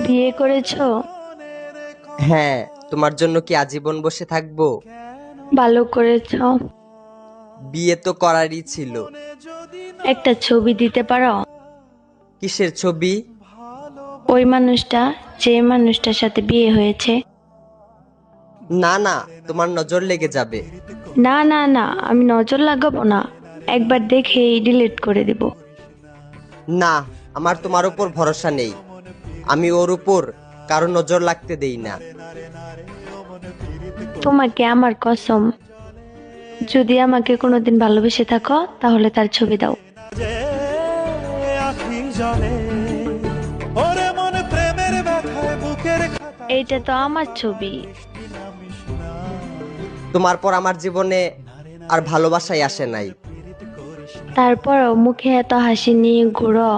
বিয়ে করেছো? হ্যাঁ, তোমার জন্য কি আজীবন বসে থাকবো? ভালো করেছো। বিয়ে তো করারই ছিল। একটা ছবি দিতে পারো? কিসের ছবি? ওই মানুষটা, যে মানুষটার সাথে বিয়ে হয়েছে। না না, তোমার নজর লেগে যাবে। না না না, আমি নজর লাগাবো না, একবার দেখেই ডিলিট করে দিব। না, আমার তোমার উপর ভরসা নেই। আমি ওর উপর কারো নজর লাগতে দেই না। তোমাকে আমার কসম, যদি আমাকে কোনোদিন ভালোবেসে থাকো তাহলে তার ছবি দাও। যে আখি জলে ওরে মন প্রেমের ব্যথায় বুকের খাতায় এইটা তো আমার ছবি। তোমার পর আমার জীবনে আর ভালোবাসাই আসে নাই। তারপরও মুখে এত হাসি নিয়ে ঘুরো।